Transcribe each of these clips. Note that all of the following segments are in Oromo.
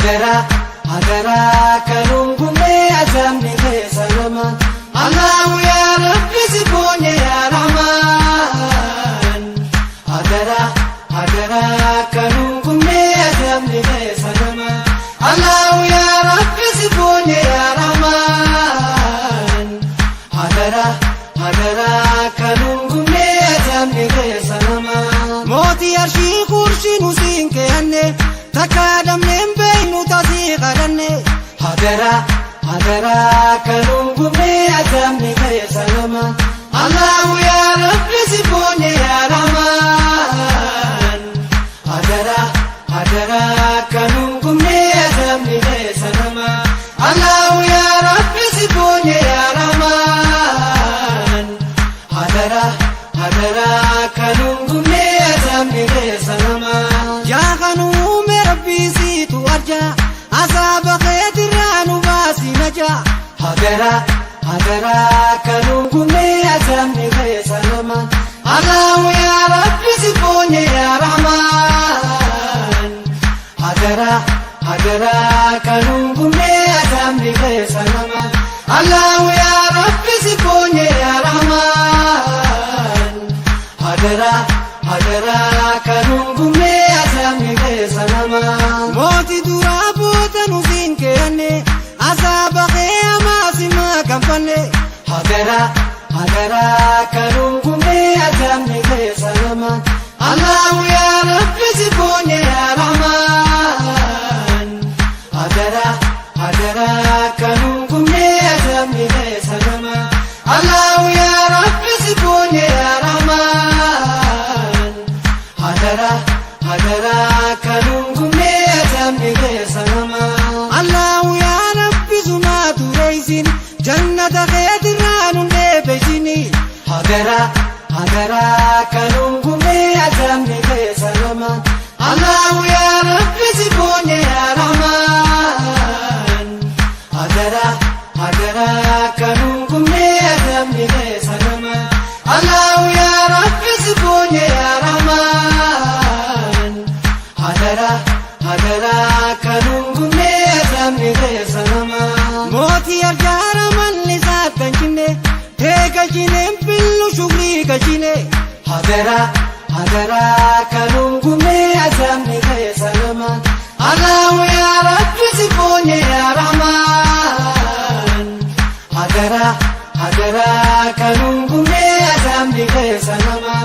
hadara kanungume azamni salama Allahu ya Rabbi sibonye ya Rahman hadara kanungume azamni salama Allahu ya Rabbi sibonye ya Rahman hadara kanungume azamni salama moti arshi kursi nusin ke anne takadam nembe nu tasiqaranne hadara kanungume azamni salama Allahu ya Rabbi sibonye ya Rahman hadara kanungume azamni salama Allahu ya Rabbi sibonye ya Rahman hadara kanungume azamni salama ya kanume Rabbi situ arja asaba khaytiranu basi naja hadara kanungume azamni salama Allahu ya Rabbi sibonye ya Rahman hadara kanungume azamni salama Allahu ya Rabbi sibonye ya Rahman hadara kanungume azamni salama moti durabota nusin ke anne azaba khayama sima kampane hadara kanungume azamni salama Allahu ya Rabbi sibonye ya Rahman hadara kanungume azamni salama Allahu ya Rabbi sibonye ya Rahman hadara kanungume azamni salama Allahu ya Rabbi zumatu reisin jannata khaytiranu nebejini hadara kanungume azamni salama Allahu ya Rabbi sibonye ya Rahman hadara kanungume azamni salama Allahu ya Rabbi sibonye ya Rahman hadara kanungume azamni salama moti arjara malli satanjine tegajine billu shugri gajine hadara kanungume azamni salama Allahu ya Rabbi sibonye ya Rahman hadara kanungume azamni salama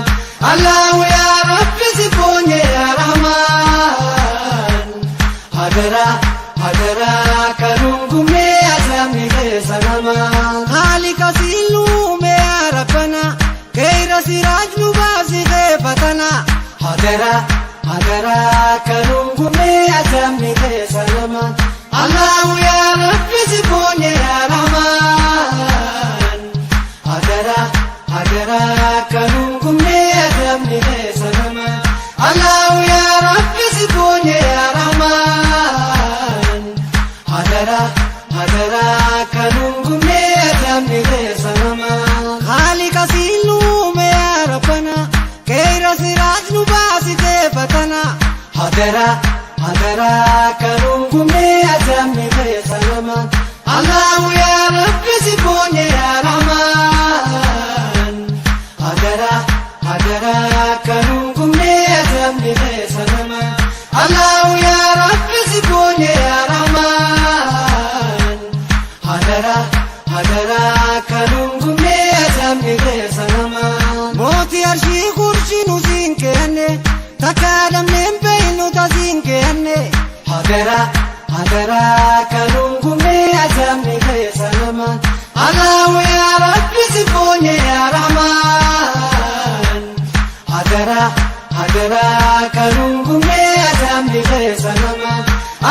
Allahu ya Rabbi sibonye ya Rahman hadara kanungume azamni salama khalika silume ya Rabbana kaira siraj nubasi fatana hadara kanungume azamni salama Allahu ya Rabbi sibonye ya Rahman hadara kanungume azamni salama Allahu ya Rabbi sibonye ya Rahman hadara kanungume azamni salama khalika silume ya Rabbana kaira siraj nubasi fatana hadara kanungume azamni salama Allahu ya Rabbi sibonye ya Rahman hadara kanungume azamni salama Allahu ya Rabbi sibonye ya Rahman hadara kanungume azamni salama moti arshi kursi nusin ke anne takadam nembe nu tasin ke anne hadara kanungume azamni salama Allahu ya Rabbi sibonye ya Rahman hadara kanungume azamni salama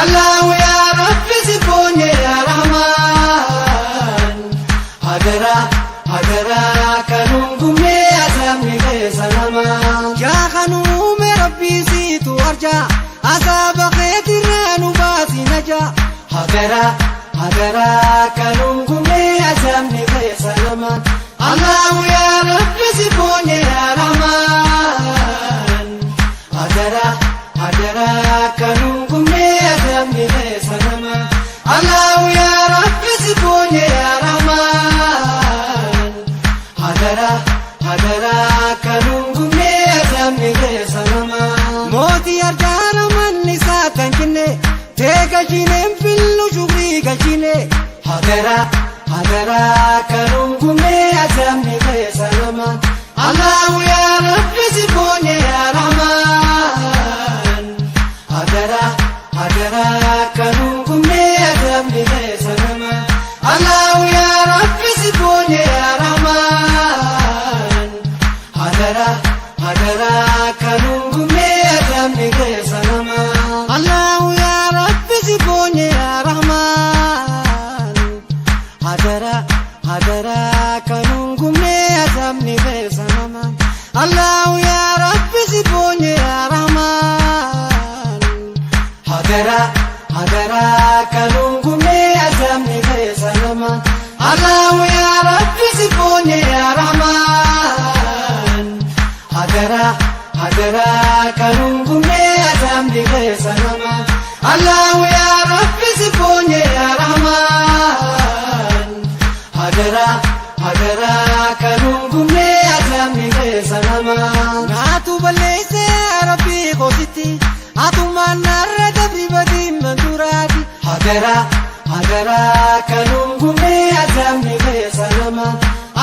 Allahu ya Rabbi sibonye ya Rahman hadara kanungume azamni salama ya kanume Rabbi situ arja asaba khaytiranu basi naja hadara kanungume azamni salama Allahu ya Rabbi sibonye ya Rahman hadara kanungume azamni Allahu ya Rabbi sibonye ya Rahman Hadara hadara kanungumne azamne sanama Moti ardara manni satan kinne Tega jine fillu shugri gajine Hadara hadara kanungumne azamne sanama Allahu ya Rabbi sibonye ya Rahman Hadara hadara kanungumne azamne sanama Allahu ya Rabbi sibonye ya Rahman Hadara hadara kanungumne azamne sanama Allahu ya Rabbi sibonye ya Rahman Hadara hadara kanungumne azamne sanama Allahu ya Rabbi sibonye ya Rahman Hadara hadara kanungumne azamne sanama Allahu ya Rabbi sibonye ya Rahman Hadara hadara kanungumne azamne sanama Allahu ya Rabbi sibonye ya Rahman Hadara hadara kanungumne azamne sanama Natu balese Rabbi qositi atuma narada bibadi mandurati Hadara hadara kanungumne azamne sanama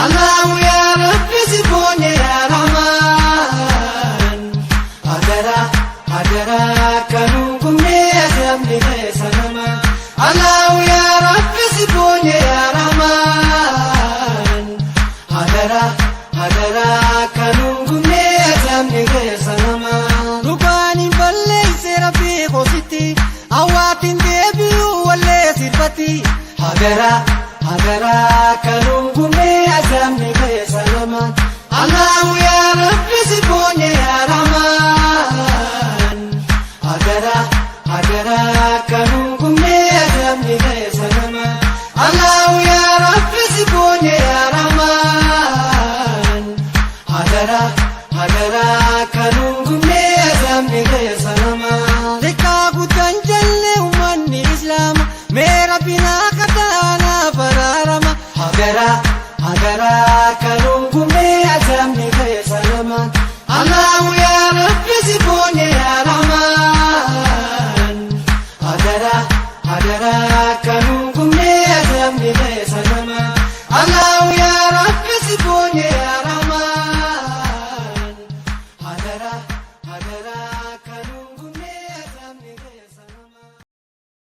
Allahu ya Rabbi sibonye ya Rahman Hadara hadara kanungumne azamne sanama Allahu ya Rabbi sibonye ya Rahman Hadara hadara kanungumne azamne sanama Rukani balleese Rabbi qositi awatin deebi'u wallee sirfati Hadara hadara kanungumne azamne sanama Allahu ya Rabbi sibonye ya Rahman Hadara hadara kanungumne azamne sanama Allahu ya Rabbi sibonye ya Rahman Hadara hadara kanungumne azamne sanama Deka gudan jalle umanni Islam Mera bina katana fararama Hadara hadara kanungumne azamne sanama Allahu ya Rabbi sibonye ya Rahman Hadara hadara kanungumne azamne sanama